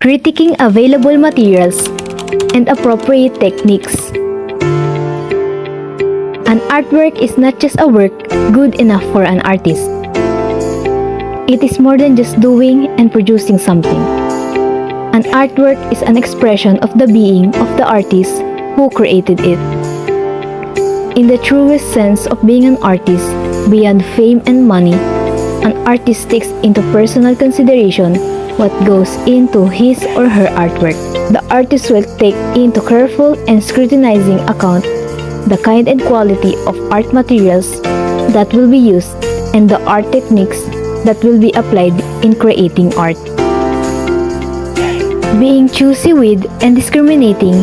Critiquing available materials and appropriate techniques. An artwork is not just a work good enough for an artist. It is more than just doing and producing something. An artwork is an expression of the being of the artist who created it. In the truest sense of being an artist, beyond fame and money, an artist takes into personal consideration what goes into his or her artwork. The artist will take into careful and scrutinizing account the kind and quality of art materials that will be used and the art techniques that will be applied in creating art. Being choosy with and discriminating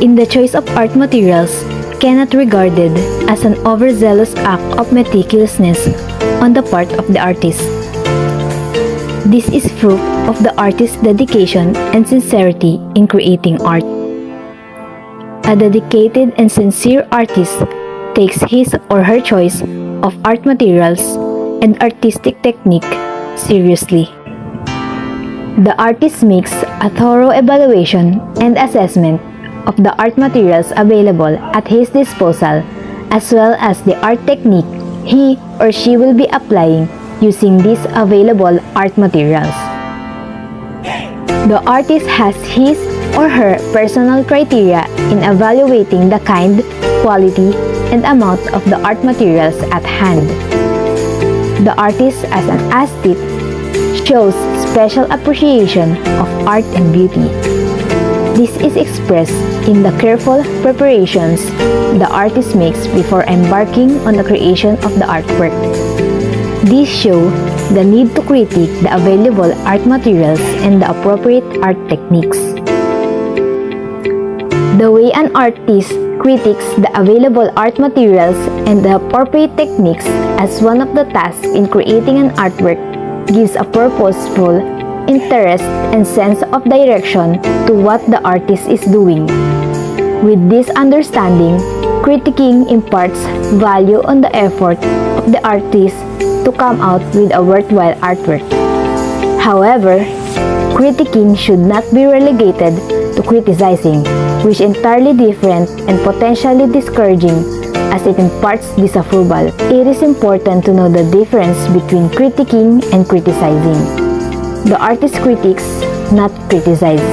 in the choice of art materials cannot be regarded as an overzealous act of meticulousness on the part of the artist. This is proof of the artist's dedication and sincerity in creating art. A dedicated and sincere artist takes his or her choice of art materials and artistic technique seriously. The artist makes a thorough evaluation and assessment of the art materials available at his disposal, as well as the art technique he or she will be applying using these available art materials. The artist has his or her personal criteria in evaluating the kind, quality, and amount of the art materials at hand. The artist, as an aesthete, shows special appreciation of art and beauty. This is expressed in the careful preparations the artist makes before embarking on the creation of the artwork. These show the need to critique the available art materials and the appropriate art techniques. The way an artist critiques the available art materials and the appropriate techniques as one of the tasks in creating an artwork gives a purposeful interest and sense of direction to what the artist is doing. With this understanding, critiquing imparts value on the effort of the artist to come out with a worthwhile artwork. However, critiquing should not be relegated to criticizing, which is entirely different and potentially discouraging as it imparts disapproval. It is important to know the difference between critiquing and criticizing. The artist critiques, not criticize.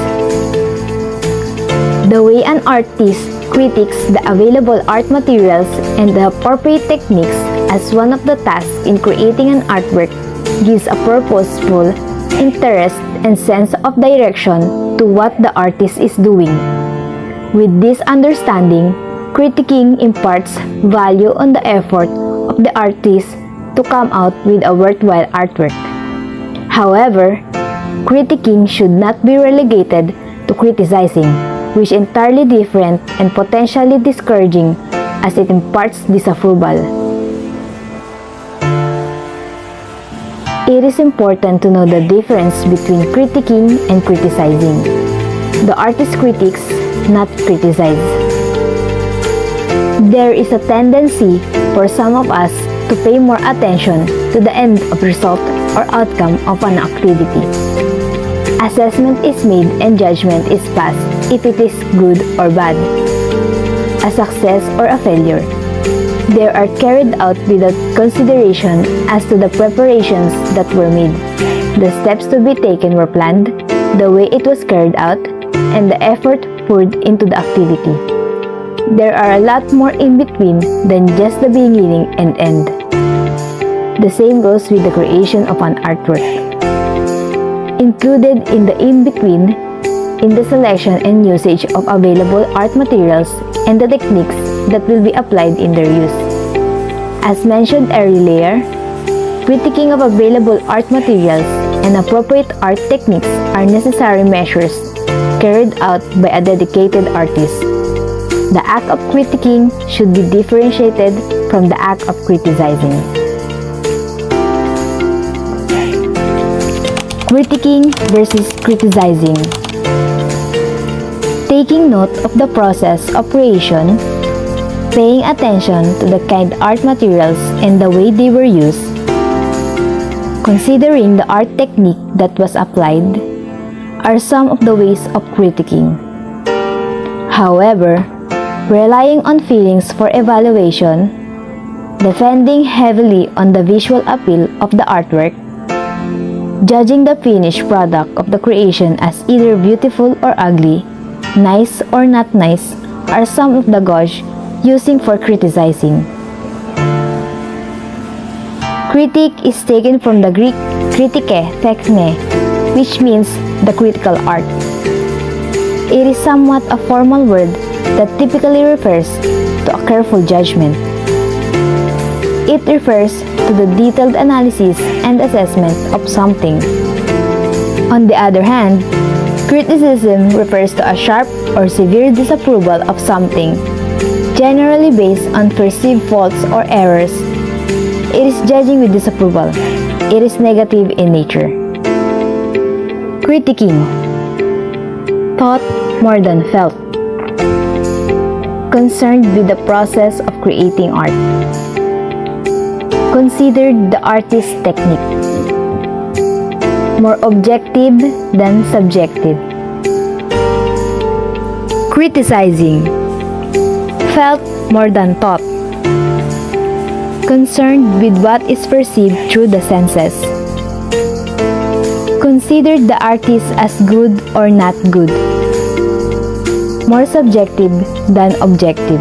The way an artist critiques the available art materials and the appropriate techniques as one of the tasks in creating an artwork gives a purposeful interest and sense of direction to what the artist is doing. With this understanding, critiquing imparts value on the effort of the artist to come out with a worthwhile artwork. However, critiquing should not be relegated to criticizing, which is entirely different and potentially discouraging as it imparts disapproval. It is important to know the difference between critiquing and criticizing. The artist critiques, not criticize. There is a tendency for some of us to pay more attention to the end of result or outcome of an activity. Assessment is made and judgment is passed if it is good or bad, a success or a failure. They are carried out without consideration as to the preparations that were made, the steps to be taken were planned, the way it was carried out, and the effort poured into the activity. There are a lot more in between than just the beginning and end. The same goes with the creation of an artwork. Included in the in-between, in the selection and usage of available art materials and the techniques that will be applied in their use. As mentioned earlier, critiquing of available art materials and appropriate art techniques are necessary measures carried out by a dedicated artist. The act of critiquing should be differentiated from the act of criticizing. Critiquing versus criticizing. Taking note of the process of creation, paying attention to the kind art materials and the way they were used, considering the art technique that was applied, are some of the ways of critiquing. However, relying on feelings for evaluation, depending heavily on the visual appeal of the artwork, judging the finished product of the creation as either beautiful or ugly, nice or not nice, are some of the gauge using for criticizing. Critique is taken from the Greek kritike techne, which means the critical art. It is somewhat a formal word that typically refers to a careful judgment. It refers to the detailed analysis and assessment of something. On the other hand, criticism refers to a sharp or severe disapproval of something, generally based on perceived faults or errors. It is judging with disapproval. It is negative in nature. Critiquing. Thought more than felt. Concerned with the process of creating art. Considered the artist's technique. More objective than subjective. Criticizing. Felt more than thought. Concerned with what is perceived through the senses. Considered the artist as good or not good. More subjective than objective.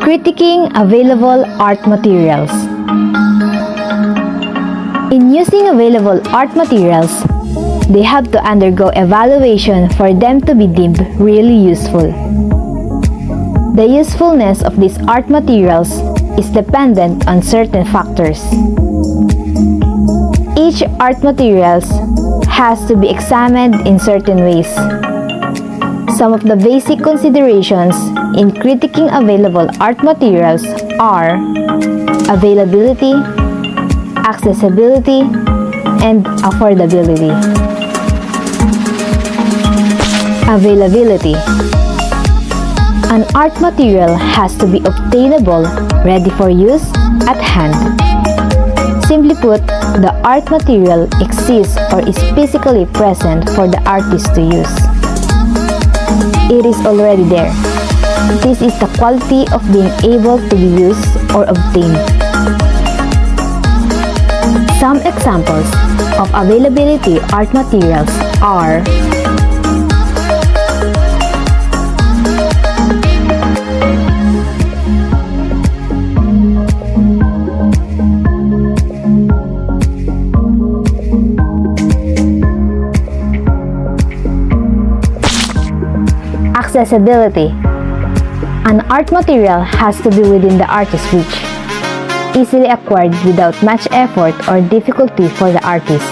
Critiquing available art materials. In using available art materials, they have to undergo evaluation for them to be deemed really useful. The usefulness of these art materials is dependent on certain factors. Each art materials has to be examined in certain ways. Some of the basic considerations in critiquing available art materials are availability, accessibility, and affordability. Availability. An art material has to be obtainable, ready for use, at hand. Simply put, the art material exists or is physically present for the artist to use. It is already there. This is the quality of being able to be used or obtained. Some examples of availability art materials are accessibility. An art material has to be within the artist's reach, easily acquired without much effort or difficulty for the artist.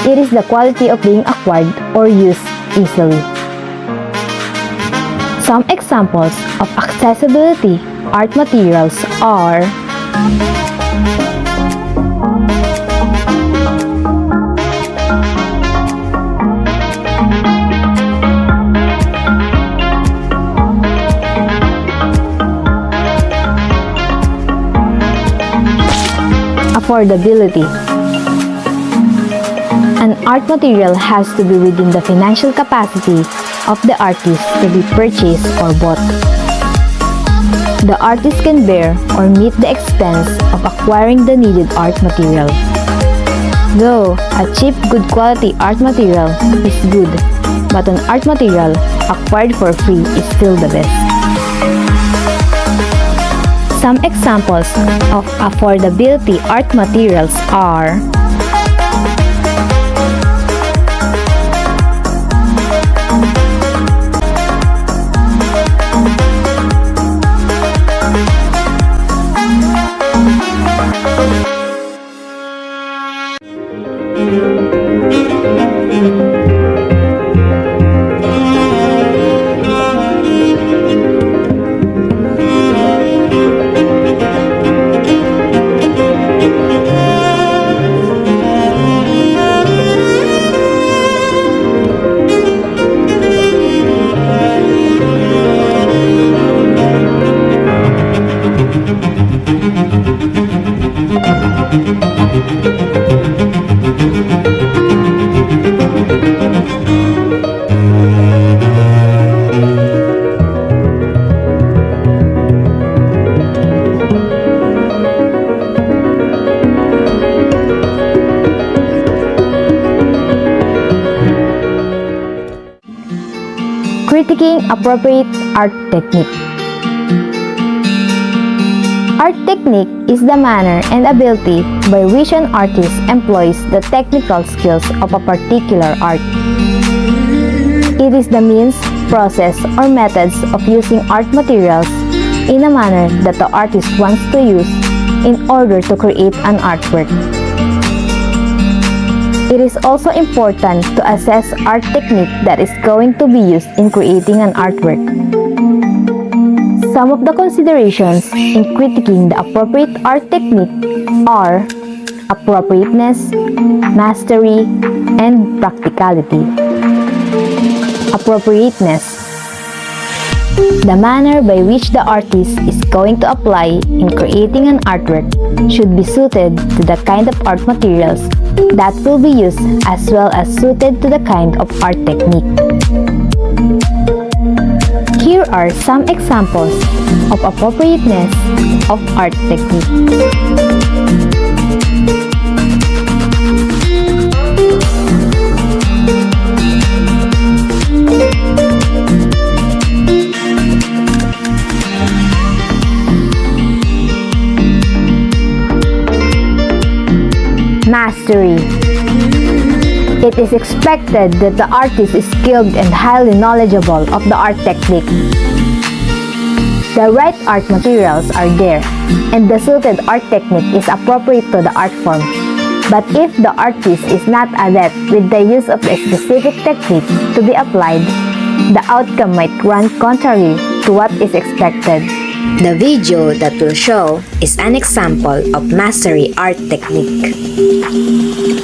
It is the quality of being acquired or used easily. Some examples of accessibility art materials are Affordability. An art material has to be within the financial capacity of the artist to be purchased or bought. The artist can bear or meet the expense of acquiring the needed art material. Though a cheap, good quality art material is good, but an art material acquired for free is still the best. Some examples of affordability art materials are critiquing appropriate art technique. Art technique is the manner and ability by which an artist employs the technical skills of a particular art. It is the means, process, or methods of using art materials in a manner that the artist wants to use in order to create an artwork. It is also important to assess art technique that is going to be used in creating an artwork. Some of the considerations in critiquing the appropriate art technique are appropriateness, mastery, and practicality. Appropriateness. The manner by which the artist is going to apply in creating an artwork should be suited to the kind of art materials that will be used as well as suited to the kind of art technique. Here are some examples of appropriateness of art technique. Mastery. It is expected that the artist is skilled and highly knowledgeable of the art technique. The right art materials are there, and the suited art technique is appropriate to the art form. But if the artist is not adept with the use of a specific technique to be applied, the outcome might run contrary to what is expected. The video that will show is an example of mastery art technique.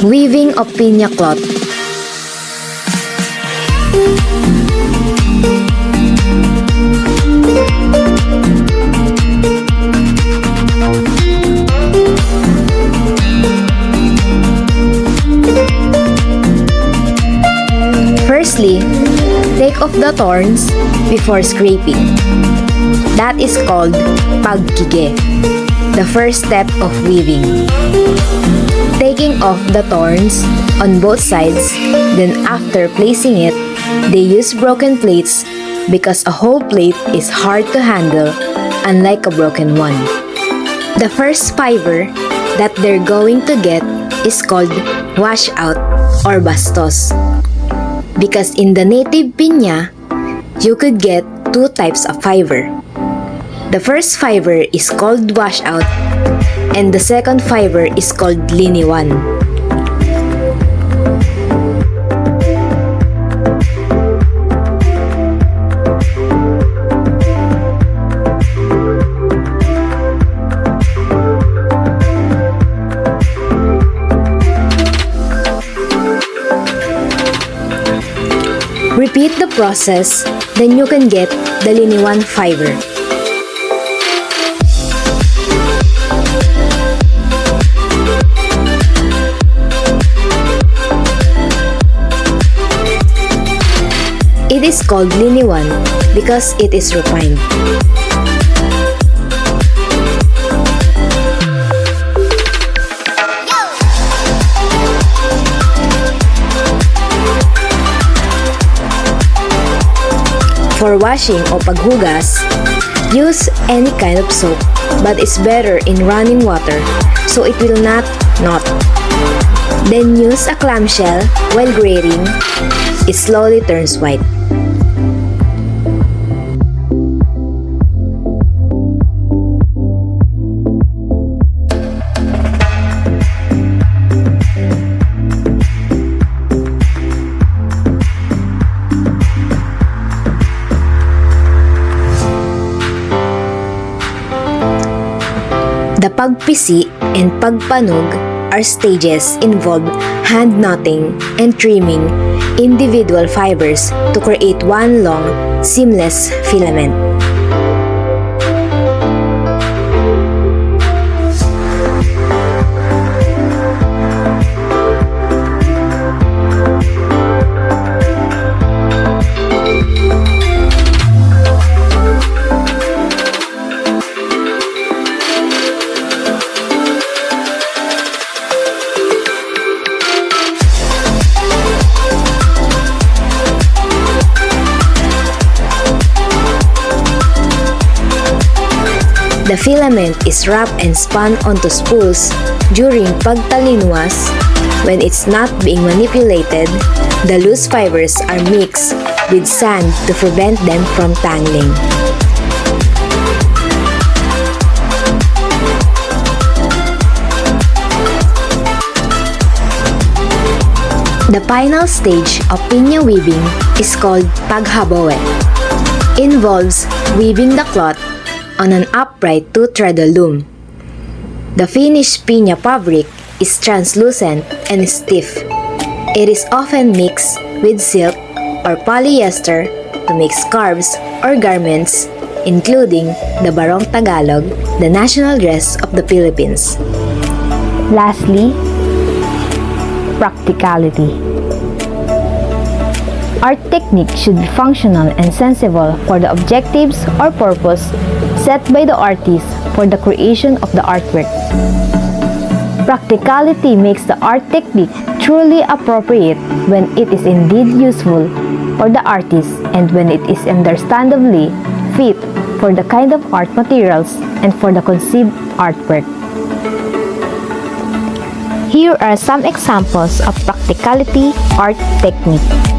Weaving of piña cloth. Firstly, take off the thorns before scraping. That is called pagkige, the first step of weaving. Taking off the thorns on both sides, then after placing it, they use broken plates because a whole plate is hard to handle, unlike a broken one. The first fiber that they're going to get is called washout or bastos, because in the native piña, you could get two types of fiber. The first fiber is called washout, and the second fiber is called liniwan. Repeat the process, then you can get the liniwan fiber. is called liniwan because it is refined. For washing o paghugas, use any kind of soap, but it's better in running water so it will not knot. Then use a clamshell while grating. It slowly turns white. The pagpisi and pagpanog are stages involve hand knotting and trimming individual fibers to create one long, seamless filament. The filament is wrapped and spun onto spools during pagtalinwas. When it's not being manipulated, the loose fibers are mixed with sand to prevent them from tangling. The final stage of piña weaving is called paghabawe. Involves weaving the cloth on an upright two-threaded loom. The finished piña fabric is translucent and stiff. It is often mixed with silk or polyester to make scarves or garments, including the Barong Tagalog, the national dress of the Philippines. Lastly, practicality. Art technique should be functional and sensible for the objectives or purpose set by the artist for the creation of the artwork. Practicality makes the art technique truly appropriate when it is indeed useful for the artist and when it is understandably fit for the kind of art materials and for the conceived artwork. Here are some examples of practicality art technique.